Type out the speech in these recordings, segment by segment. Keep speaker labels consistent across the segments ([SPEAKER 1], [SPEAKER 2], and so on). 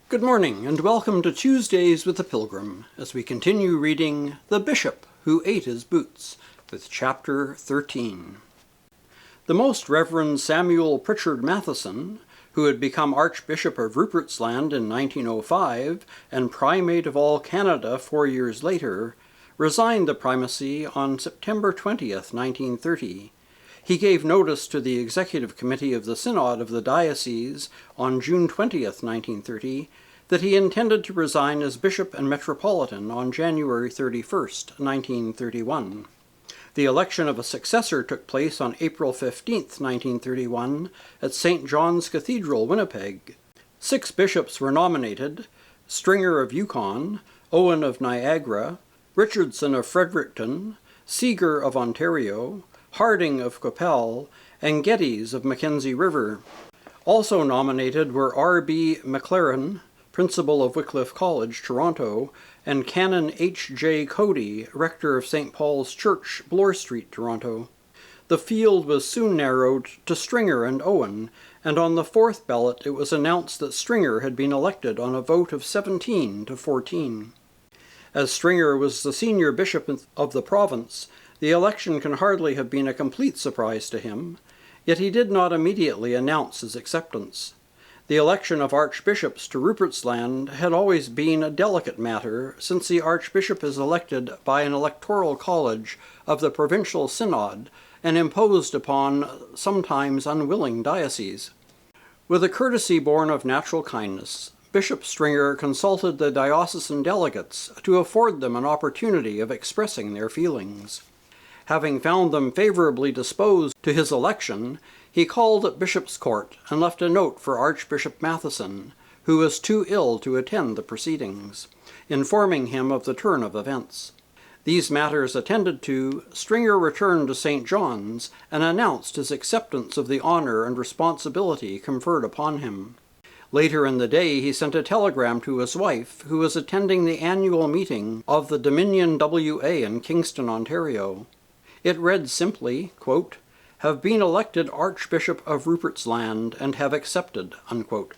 [SPEAKER 1] Good morning, and welcome to Tuesdays with the Pilgrim, as we continue reading The Bishop Who Ate His Boots, with Chapter 13. The Most Reverend Samuel Pritchard Matheson, who had become Archbishop of Rupert's Land in 1905 and Primate of all Canada 4 years later, resigned the primacy on September 20th, 1930. He gave notice to the Executive Committee of the Synod of the Diocese on June 20th, 1930, that he intended to resign as Bishop and Metropolitan on January 31st, 1931. The election of a successor took place on April 15th, 1931, at St. John's Cathedral, Winnipeg. 6 bishops were nominated: Stringer of Yukon, Owen of Niagara, Richardson of Fredericton, Seeger of Ontario, Harding of Qu'Appelle, and Geddes of Mackenzie River. Also nominated were R.B. McLaren, Principal of Wycliffe College, Toronto, and Canon H.J. Cody, Rector of St. Paul's Church, Bloor Street, Toronto. The field was soon narrowed to Stringer and Owen, and on the 4th ballot it was announced that Stringer had been elected on a vote of 17 to 14. As Stringer was the senior bishop of the province, the election can hardly have been a complete surprise to him, yet he did not immediately announce his acceptance. The election of archbishops to Rupert's Land had always been a delicate matter, since the archbishop is elected by an electoral college of the provincial synod and imposed upon sometimes unwilling dioceses. With a courtesy born of natural kindness, Bishop Stringer consulted the diocesan delegates to afford them an opportunity of expressing their feelings. Having found them favorably disposed to his election, he called at Bishop's Court and left a note for Archbishop Matheson, who was too ill to attend the proceedings, informing him of the turn of events. These matters attended to, Stringer returned to St. John's and announced his acceptance of the honor and responsibility conferred upon him. Later in the day he sent a telegram to his wife, who was attending the annual meeting of the Dominion WA in Kingston, Ontario. It read simply, quote, "Have been elected Archbishop of Rupert's Land and have accepted," unquote.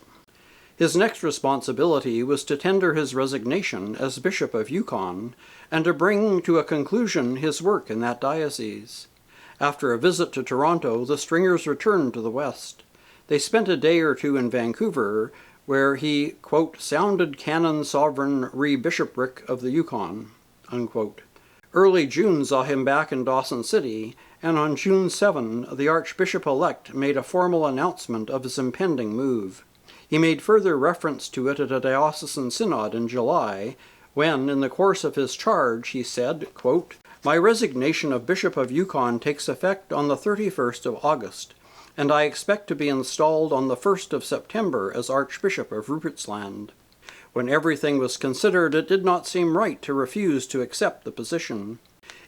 [SPEAKER 1] His next responsibility was to tender his resignation as Bishop of Yukon and to bring to a conclusion his work in that diocese. After a visit to Toronto, the Stringers returned to the West. They spent a day or two in Vancouver, where he, quote, "sounded canon sovereign re-bishopric of the Yukon," unquote. Early June saw him back in Dawson City, and on June 7, the Archbishop-elect made a formal announcement of his impending move. He made further reference to it at a diocesan synod in July, when, in the course of his charge, he said, quote, "My resignation of Bishop of Yukon takes effect on the 31st of August, and I expect to be installed on the 1st of September as Archbishop of Rupert's Land." When everything was considered, it did not seem right to refuse to accept the position.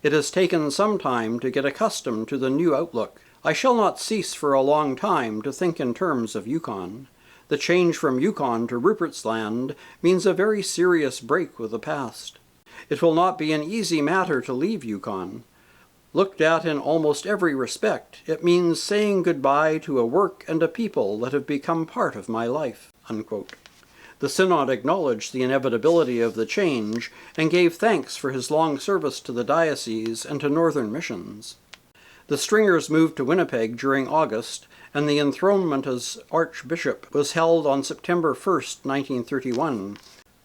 [SPEAKER 1] It has taken some time to get accustomed to the new outlook. I shall not cease for a long time to think in terms of Yukon. The change from Yukon to Rupert's Land means a very serious break with the past. It will not be an easy matter to leave Yukon. Looked at in almost every respect, it means saying goodbye to a work and a people that have become part of my life," unquote. The synod acknowledged the inevitability of the change and gave thanks for his long service to the diocese and to northern missions. The Stringers moved to Winnipeg during August, and the enthronement as archbishop was held on September 1st, 1931.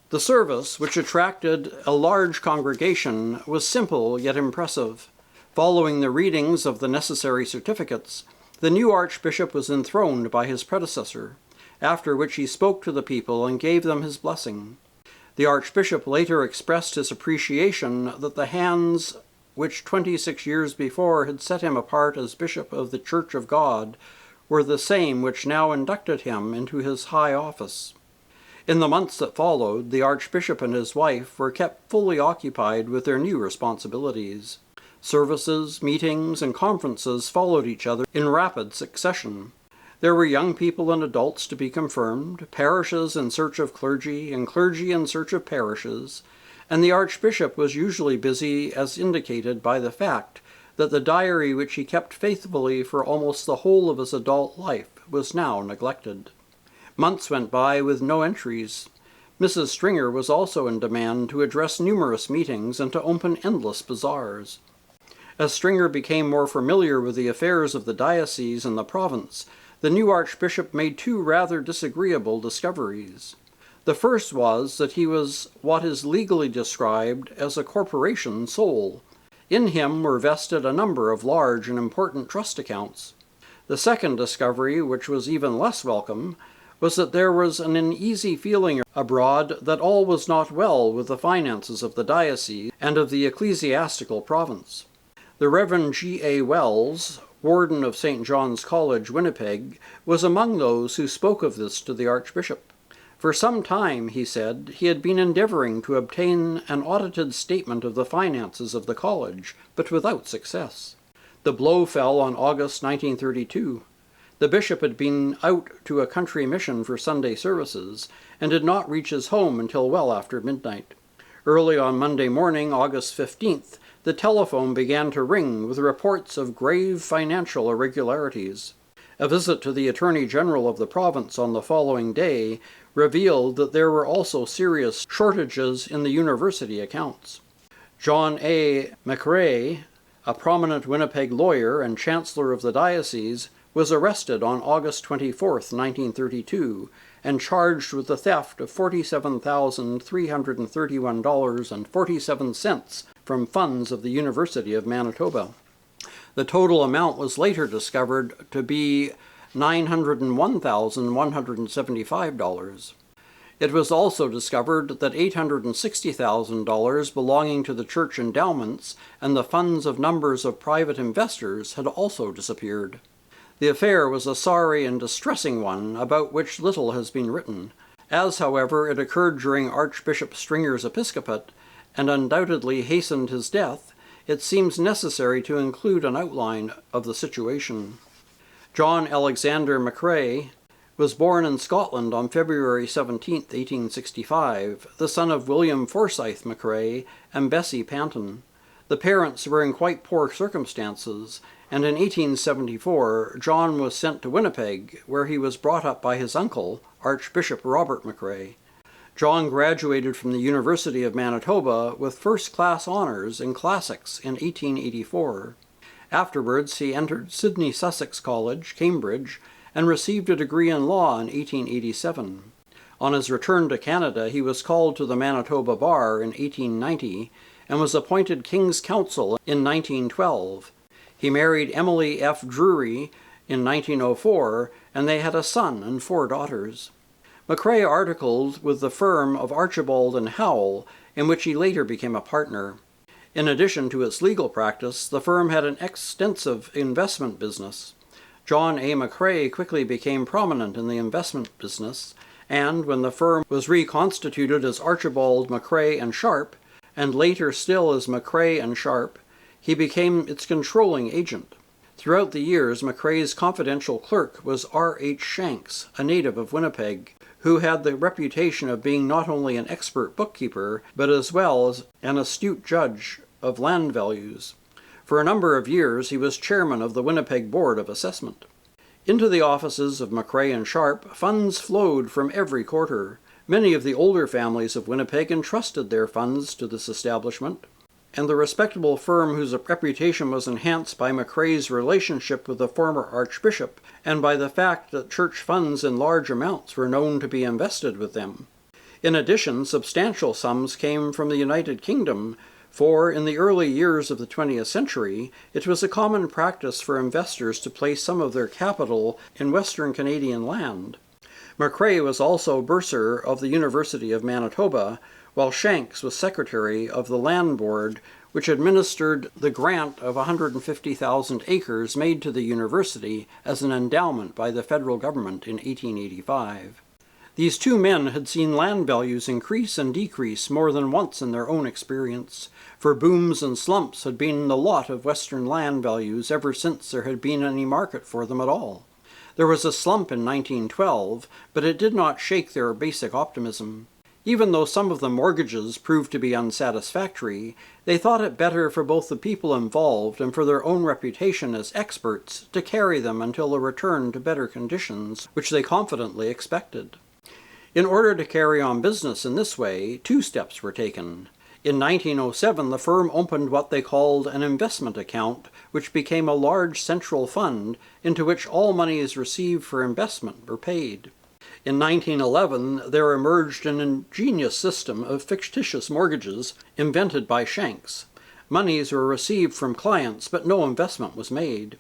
[SPEAKER 1] The service, which attracted a large congregation, was simple yet impressive. Following the readings of the necessary certificates, the new archbishop was enthroned by his predecessor, after which he spoke to the people and gave them his blessing. The archbishop later expressed his appreciation that the hands which 26 years before had set him apart as bishop of the Church of God were the same which now inducted him into his high office. In the months that followed, the archbishop and his wife were kept fully occupied with their new responsibilities. Services, meetings, and conferences followed each other in rapid succession. There were young people and adults to be confirmed, parishes in search of clergy, and clergy in search of parishes, and the archbishop was usually busy, as indicated by the fact that the diary which he kept faithfully for almost the whole of his adult life was now neglected. Months went by with no entries. Mrs. Stringer was also in demand to address numerous meetings and to open endless bazaars. As Stringer became more familiar with the affairs of the diocese and the province, the new archbishop made two rather disagreeable discoveries. The first was that he was what is legally described as a corporation soul. In him were vested a number of large and important trust accounts. The second discovery, which was even less welcome, was that there was an uneasy feeling abroad that all was not well with the finances of the diocese and of the ecclesiastical province. The Reverend G.A. Wells, warden of St. John's College, Winnipeg, was among those who spoke of this to the archbishop. For some time, he said, he had been endeavoring to obtain an audited statement of the finances of the college, but without success. The blow fell on August 1932. The bishop had been out to a country mission for Sunday services, and did not reach his home until well after midnight. Early on Monday morning, August 15th, the telephone began to ring with reports of grave financial irregularities. A visit to the Attorney General of the province on the following day revealed that there were also serious shortages in the university accounts. John A. McRae, a prominent Winnipeg lawyer and chancellor of the diocese, was arrested on August 24, 1932, and charged with the theft of $47,331.47 from funds of the University of Manitoba. The total amount was later discovered to be $901,175. It was also discovered that $860,000 belonging to the church endowments and the funds of numbers of private investors had also disappeared. The affair was a sorry and distressing one about which little has been written. As, however, it occurred during Archbishop Stringer's episcopate and undoubtedly hastened his death, it seems necessary to include an outline of the situation. John Alexander McRae was born in Scotland on February 17, 1865, the son of William Forsyth McRae and Bessie Panton. The parents were in quite poor circumstances, and in 1874 John was sent to Winnipeg, where he was brought up by his uncle, Archbishop Robert McRae. John graduated from the University of Manitoba with first-class honors in classics in 1884. Afterwards, he entered Sydney Sussex College, Cambridge, and received a degree in law in 1887. On his return to Canada, he was called to the Manitoba Bar in 1890 and was appointed King's Counsel in 1912. He married Emily F. Drury in 1904, and they had a son and 4 daughters. McRae articled with the firm of Archibald and Howell, in which he later became a partner. In addition to its legal practice, the firm had an extensive investment business. John A. McRae quickly became prominent in the investment business, and when the firm was reconstituted as Archibald, McRae and Sharp, and later still as McRae and Sharp, he became its controlling agent. Throughout the years, McRae's confidential clerk was R. H. Shanks, a native of Winnipeg, who had the reputation of being not only an expert bookkeeper, but as well as an astute judge of land values. For a number of years, he was chairman of the Winnipeg Board of Assessment. Into the offices of McRae and Sharp, funds flowed from every quarter. Many of the older families of Winnipeg entrusted their funds to this establishment, and the respectable firm whose reputation was enhanced by McRae's relationship with the former archbishop and by the fact that church funds in large amounts were known to be invested with them. In addition, substantial sums came from the United Kingdom, for in the early years of the 20th century, it was a common practice for investors to place some of their capital in Western Canadian land. McRae was also bursar of the University of Manitoba, while Shanks was secretary of the Land Board, which administered the grant of 150,000 acres made to the university as an endowment by the federal government in 1885. These two men had seen land values increase and decrease more than once in their own experience, for booms and slumps had been the lot of Western land values ever since there had been any market for them at all. There was a slump in 1912, but it did not shake their basic optimism. Even though some of the mortgages proved to be unsatisfactory, they thought it better for both the people involved and for their own reputation as experts to carry them until a return to better conditions, which they confidently expected. In order to carry on business in this way, two steps were taken. In 1907, the firm opened what they called an investment account, which became a large central fund into which all monies received for investment were paid. In 1911, there emerged an ingenious system of fictitious mortgages invented by Shanks. Monies were received from clients, but no investment was made.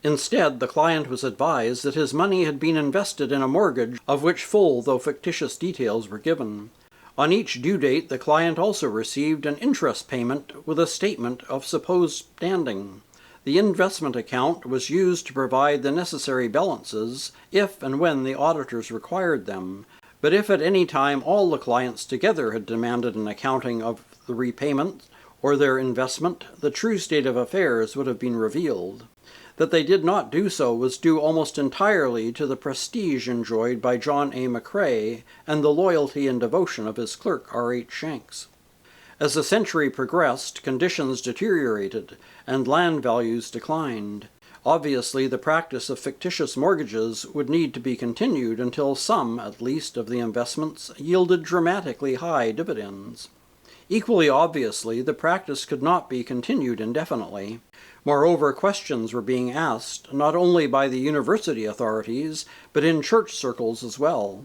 [SPEAKER 1] Instead, the client was advised that his money had been invested in a mortgage of which full though fictitious details were given. On each due date, the client also received an interest payment with a statement of supposed standing. The investment account was used to provide the necessary balances if and when the auditors required them, but if at any time all the clients together had demanded an accounting of the repayment or their investment, the true state of affairs would have been revealed. That they did not do so was due almost entirely to the prestige enjoyed by John A. McCrae and the loyalty and devotion of his clerk R. H. Shanks. As the century progressed, conditions deteriorated and land values declined. Obviously, the practice of fictitious mortgages would need to be continued until some, at least, of the investments yielded dramatically high dividends. Equally obviously, the practice could not be continued indefinitely. Moreover, questions were being asked, not only by the university authorities, but in church circles as well.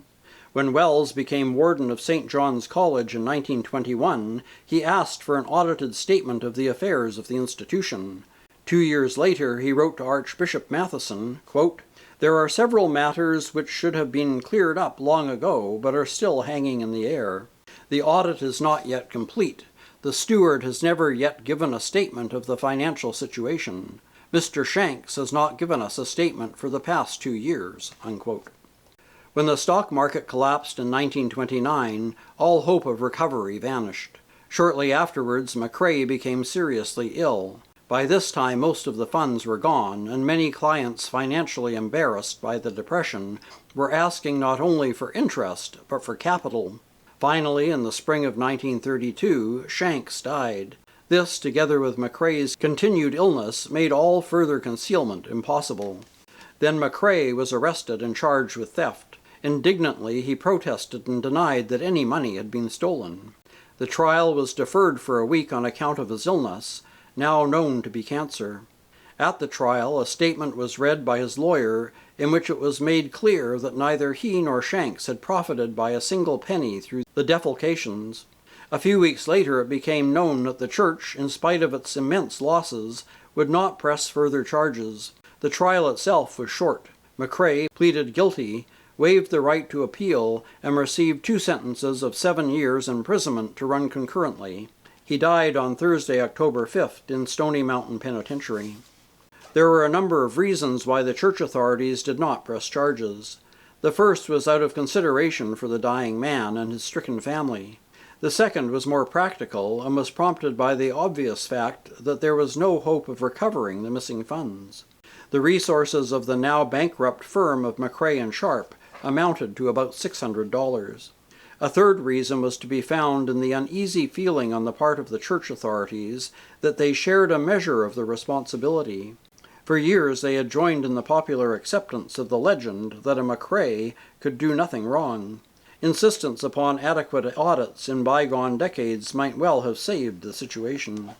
[SPEAKER 1] When Wells became warden of St. John's College in 1921, he asked for an audited statement of the affairs of the institution. 2 years later, he wrote to Archbishop Matheson, quote, "There are several matters which should have been cleared up long ago, but are still hanging in the air. The audit is not yet complete. The steward has never yet given a statement of the financial situation. Mr. Shanks has not given us a statement for the past 2 years." Unquote. When the stock market collapsed in 1929, all hope of recovery vanished. Shortly afterwards, McCrae became seriously ill. By this time, most of the funds were gone, and many clients, financially embarrassed by the depression, were asking not only for interest, but for capital. Finally, in the spring of 1932, Shanks died. This, together with McCrae's continued illness, made all further concealment impossible. Then McCrae was arrested and charged with theft. Indignantly, he protested and denied that any money had been stolen. The trial was deferred for a week on account of his illness, now known to be cancer. At the trial, a statement was read by his lawyer in which it was made clear that neither he nor Shanks had profited by a single penny through the defalcations. A few weeks later, it became known that the church, in spite of its immense losses, would not press further charges. The trial itself was short. McCrae pleaded guilty, waived the right to appeal, and received 2 sentences of 7 years imprisonment to run concurrently. He died on Thursday, October 5th, in Stony Mountain Penitentiary. There were a number of reasons why the church authorities did not press charges. The first was out of consideration for the dying man and his stricken family. The second was more practical and was prompted by the obvious fact that there was no hope of recovering the missing funds. The resources of the now bankrupt firm of McCrae and Sharp amounted to about $600. A third reason was to be found in the uneasy feeling on the part of the church authorities that they shared a measure of the responsibility. For years they had joined in the popular acceptance of the legend that a McCrae could do nothing wrong. Insistence upon adequate audits in bygone decades might well have saved the situation.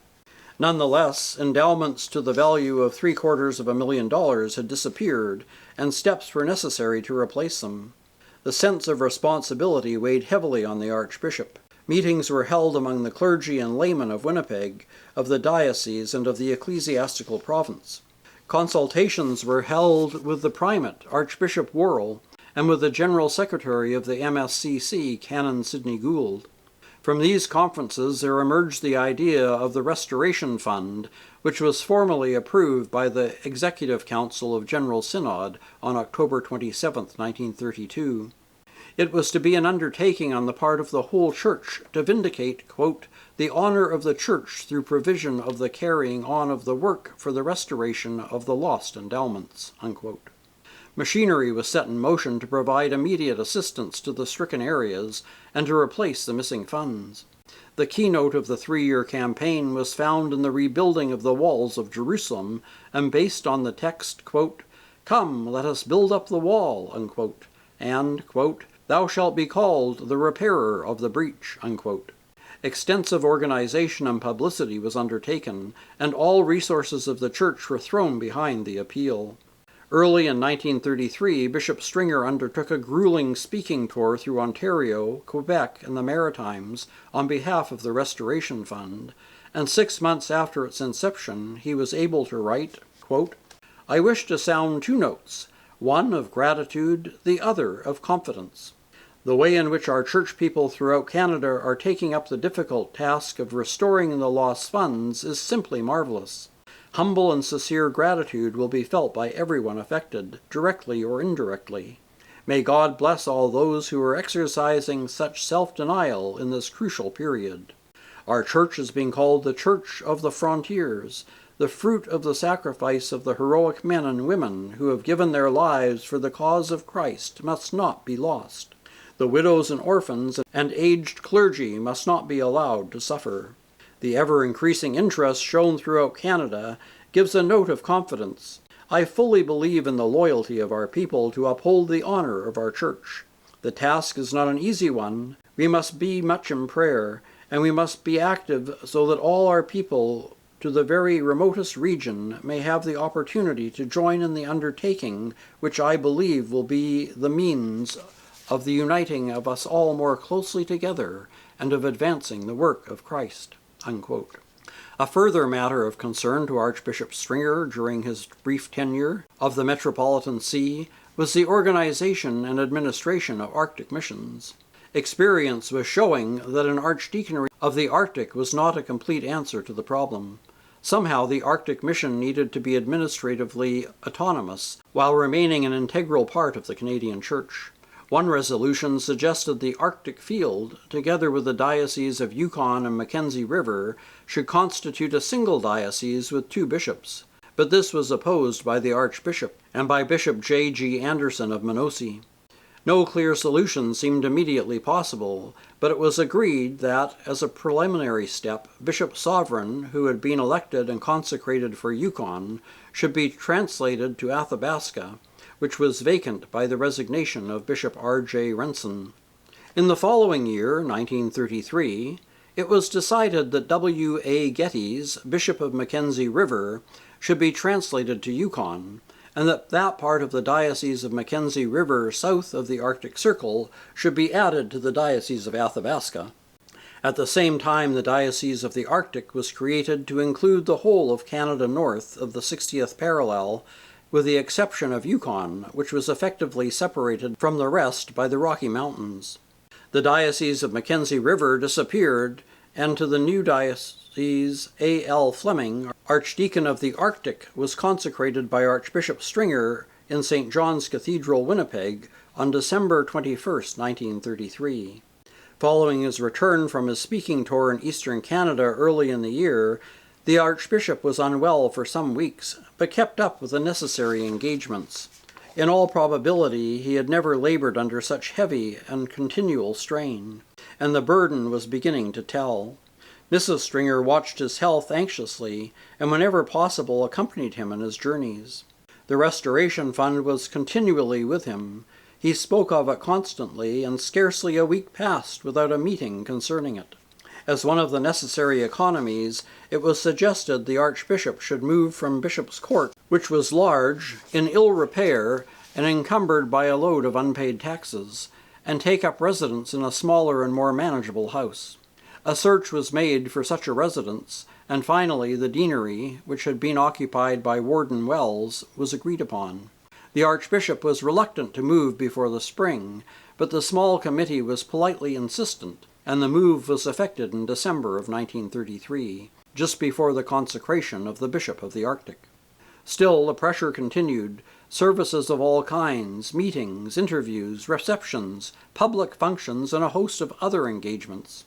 [SPEAKER 1] Nonetheless, endowments to the value of $750,000 had disappeared, and steps were necessary to replace them. The sense of responsibility weighed heavily on the Archbishop. Meetings were held among the clergy and laymen of Winnipeg, of the diocese, and of the ecclesiastical province. Consultations were held with the primate, Archbishop Worrell, and with the General Secretary of the MSCC, Canon Sidney Gould. From these conferences there emerged the idea of the Restoration Fund, which was formally approved by the Executive Council of General Synod on October 27, 1932. It was to be an undertaking on the part of the whole Church to vindicate, quote, "the honor of the Church through provision of the carrying on of the work for the restoration of the lost endowments." Unquote. Machinery was set in motion to provide immediate assistance to the stricken areas and to replace the missing funds. The keynote of the 3-year campaign was found in the rebuilding of the walls of Jerusalem and based on the text, quote, "Come, let us build up the wall," unquote, and, quote, "Thou shalt be called the repairer of the breach." Unquote. Extensive organization and publicity was undertaken, and all resources of the church were thrown behind the appeal. Early in 1933, Bishop Stringer undertook a grueling speaking tour through Ontario, Quebec, and the Maritimes on behalf of the Restoration Fund, and 6 months after its inception, he was able to write, quote, "I wish to sound two notes, one of gratitude, the other of confidence. The way in which our church people throughout Canada are taking up the difficult task of restoring the lost funds is simply marvelous. Humble and sincere gratitude will be felt by everyone affected, directly or indirectly. May God bless all those who are exercising such self-denial in this crucial period. Our church is being called the Church of the Frontiers. The fruit of the sacrifice of the heroic men and women who have given their lives for the cause of Christ must not be lost. The widows and orphans and aged clergy must not be allowed to suffer. The ever-increasing interest shown throughout Canada gives a note of confidence. I fully believe in the loyalty of our people to uphold the honor of our church. The task is not an easy one. We must be much in prayer, and we must be active so that all our people to the very remotest region may have the opportunity to join in the undertaking, which I believe will be the means of the uniting of us all more closely together and of advancing the work of Christ." Unquote. A further matter of concern to Archbishop Stringer during his brief tenure of the Metropolitan See was the organization and administration of Arctic missions. Experience was showing that an archdeaconry of the Arctic was not a complete answer to the problem. Somehow the Arctic mission needed to be administratively autonomous while remaining an integral part of the Canadian Church. One resolution suggested the Arctic field, together with the dioceses of Yukon and Mackenzie River, should constitute a single diocese with 2 bishops, but this was opposed by the Archbishop and by Bishop J.G. Anderson of Monosi. No clear solution seemed immediately possible, but it was agreed that, as a preliminary step, Bishop Sovereign, who had been elected and consecrated for Yukon, should be translated to Athabasca, which was vacant by the resignation of Bishop R.J. Renson. In the following year, 1933, it was decided that W.A. Geddes, Bishop of Mackenzie River, should be translated to Yukon, and that that part of the Diocese of Mackenzie River south of the Arctic Circle should be added to the Diocese of Athabasca. At the same time, the Diocese of the Arctic was created to include the whole of Canada north of the 60th parallel, with the exception of Yukon, which was effectively separated from the rest by the Rocky Mountains. The Diocese of Mackenzie River disappeared, and to the new diocese, A.L. Fleming, Archdeacon of the Arctic, was consecrated by Archbishop Stringer in St. John's Cathedral, Winnipeg, on December 21, 1933. Following his return from his speaking tour in eastern Canada early in the year, the Archbishop was unwell for some weeks, but kept up with the necessary engagements. In all probability, he had never labored under such heavy and continual strain, and the burden was beginning to tell. Mrs. Stringer watched his health anxiously, and whenever possible accompanied him in his journeys. The Restoration Fund was continually with him. He spoke of it constantly, and scarcely a week passed without a meeting concerning it. As one of the necessary economies, it was suggested the Archbishop should move from Bishop's Court, which was large, in ill repair, and encumbered by a load of unpaid taxes, and take up residence in a smaller and more manageable house. A search was made for such a residence, and finally the deanery, which had been occupied by Warden Wells, was agreed upon. The Archbishop was reluctant to move before the spring, but the small committee was politely insistent, and the move was effected in December of 1933, just before the consecration of the Bishop of the Arctic. Still, the pressure continued. Services of all kinds, meetings, interviews, receptions, public functions, and a host of other engagements.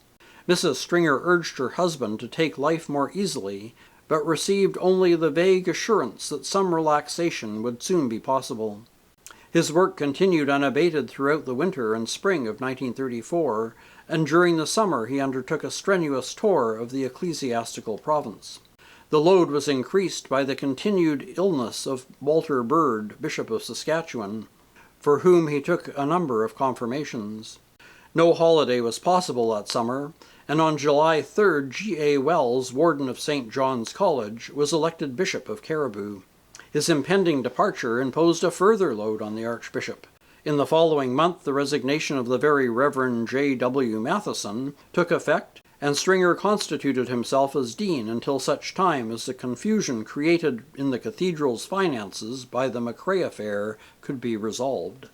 [SPEAKER 1] Mrs. Stringer urged her husband to take life more easily, but received only the vague assurance that some relaxation would soon be possible. His work continued unabated throughout the winter and spring of 1934, and during the summer he undertook a strenuous tour of the ecclesiastical province. The load was increased by the continued illness of Walter Bird, Bishop of Saskatchewan, for whom he took a number of confirmations. No holiday was possible that summer, and on July 3rd, G.A. Wells, warden of St. John's College, was elected Bishop of Caribou. His impending departure imposed a further load on the Archbishop. In the following month, the resignation of the Very Reverend J.W. Matheson took effect, and Stringer constituted himself as dean until such time as the confusion created in the cathedral's finances by the McRae affair could be resolved.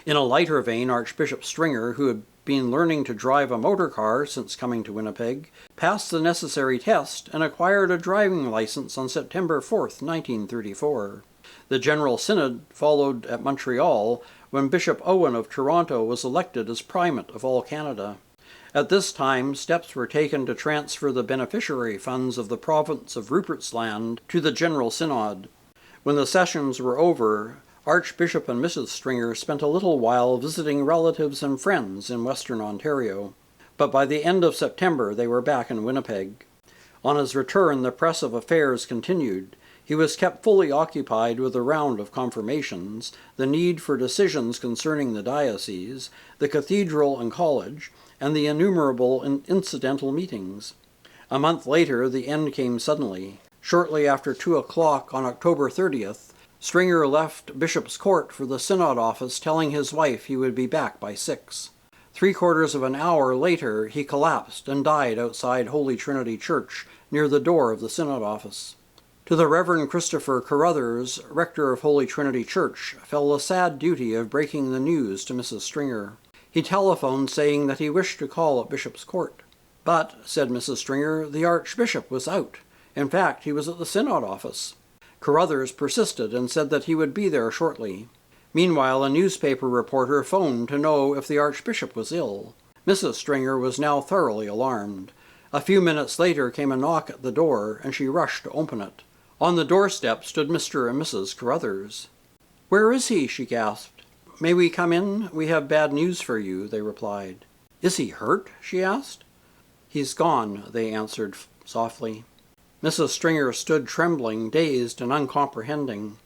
[SPEAKER 1] In a lighter vein, Archbishop Stringer, who had been learning to drive a motor car since coming to Winnipeg, passed the necessary test and acquired a driving license on September 4th, 1934. The General Synod followed at Montreal when Bishop Owen of Toronto was elected as Primate of all Canada. At this time, steps were taken to transfer the beneficiary funds of the province of Rupert's Land to the General Synod. When the sessions were over, Archbishop and Mrs. Stringer spent a little while visiting relatives and friends in Western Ontario, but by the end of September they were back in Winnipeg. On his return, the press of affairs continued. He was kept fully occupied with a round of confirmations, the need for decisions concerning the diocese, the cathedral and college, and the innumerable and incidental meetings. A month later, the end came suddenly. Shortly after 2 o'clock on October 30th, Stringer left Bishop's Court for the Synod office, telling his wife he would be back by 6. 3/4 of an hour later, he collapsed and died outside Holy Trinity Church, near the door of the Synod office. To the Reverend Christopher Carruthers, rector of Holy Trinity Church, fell the sad duty of breaking the news to Mrs. Stringer. He telephoned saying that he wished to call at Bishop's Court. But, said Mrs. Stringer, the Archbishop was out. In fact, he was at the Synod office. Carruthers persisted and said that he would be there shortly. Meanwhile, a newspaper reporter phoned to know if the Archbishop was ill. Mrs. Stringer was now thoroughly alarmed. A few minutes later came a knock at the door, and she rushed to open it. On the doorstep stood Mr. and Mrs. Carruthers. "Where is he?" she gasped. "May we come in? We have bad news for you," they replied. "Is he hurt?" she asked. "He's gone," they answered softly. Mrs. Stringer stood trembling, dazed and uncomprehending.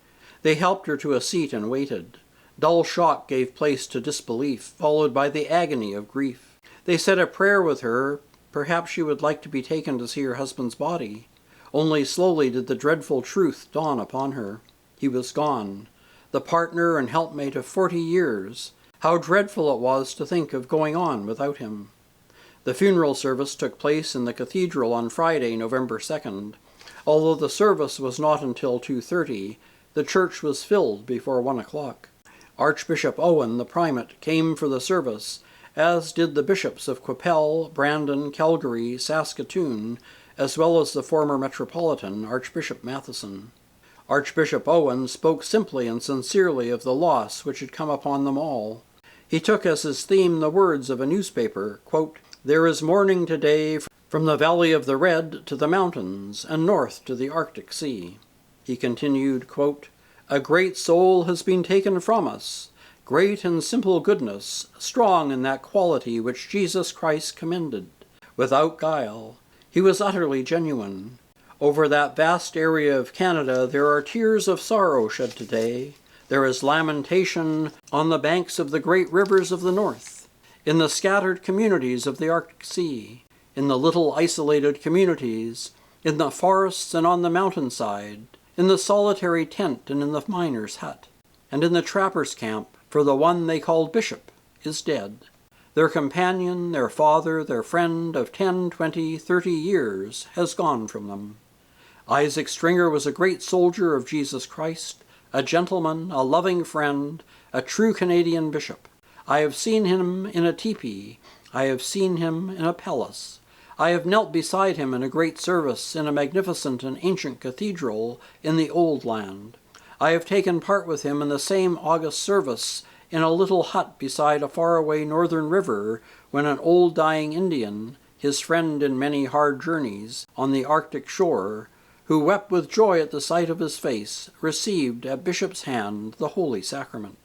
[SPEAKER 1] They helped her to a seat and waited. Dull shock gave place to disbelief, followed by the agony of grief. They said a prayer with her. Perhaps she would like to be taken to see her husband's body. Only slowly did the dreadful truth dawn upon her. He was gone. The partner and helpmate of 40 years. How dreadful it was to think of going on without him. The funeral service took place in the cathedral on Friday, November 2nd. Although the service was not until 2:30, the church was filled before 1 o'clock. Archbishop Owen, the primate, came for the service, as did the bishops of Qu'Appelle, Brandon, Calgary, Saskatoon, as well as the former metropolitan, Archbishop Matheson. Archbishop Owen spoke simply and sincerely of the loss which had come upon them all. He took as his theme the words of a newspaper, quote, "There is mourning today from the Valley of the Red to the mountains, and north to the Arctic Sea." He continued, quote, "A great soul has been taken from us, great in simple goodness, strong in that quality which Jesus Christ commended, without guile. He was utterly genuine. Over that vast area of Canada there are tears of sorrow shed today. There is lamentation on the banks of the great rivers of the north, in the scattered communities of the Arctic Sea, in the little isolated communities, in the forests and on the mountainside, in the solitary tent and in the miner's hut, and in the trapper's camp, for the one they called Bishop is dead. Their companion, their father, their friend of 10, 20, 30 years has gone from them. Isaac Stringer was a great soldier of Jesus Christ, a gentleman, a loving friend, a true Canadian bishop. I have seen him in a teepee. I have seen him in a palace. I have knelt beside him in a great service in a magnificent and ancient cathedral in the old land. I have taken part with him in the same august service in a little hut beside a faraway northern river when an old dying Indian, his friend in many hard journeys on the Arctic shore, who wept with joy at the sight of his face, received at Bishop's hand the Holy Sacrament.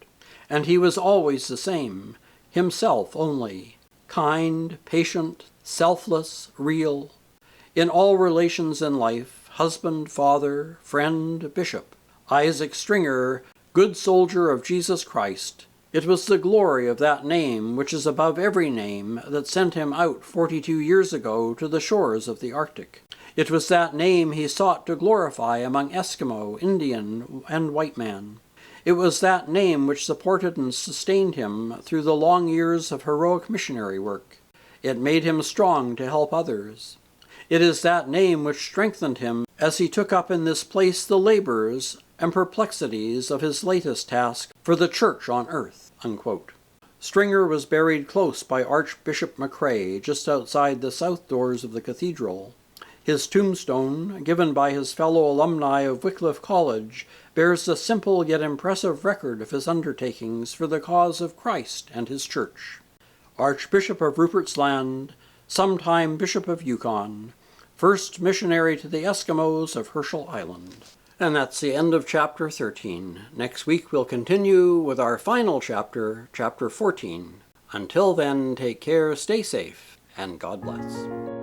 [SPEAKER 1] And he was always the same, himself only, kind, patient, selfless, real. In all relations in life, husband, father, friend, bishop, Isaac Stringer Good soldier of Jesus Christ, it was the glory of that name which is above every name that sent him out 42 years ago to the shores of the Arctic. It was that name he sought to glorify among Eskimo, Indian, and white man. It was that name which supported and sustained him through the long years of heroic missionary work. It made him strong to help others. It is that name which strengthened him as he took up in this place the labors and perplexities of his latest task for the church on earth." Unquote. Stringer was buried close by Archbishop McCrae, just outside the south doors of the cathedral. His tombstone, given by his fellow alumni of Wycliffe College, bears the simple yet impressive record of his undertakings for the cause of Christ and his church. Archbishop of Rupert's Land, sometime Bishop of Yukon, first missionary to the Eskimos of Herschel Island. And that's the end of chapter 13. Next week we'll continue with our final chapter, chapter 14. Until then, take care, stay safe, and God bless.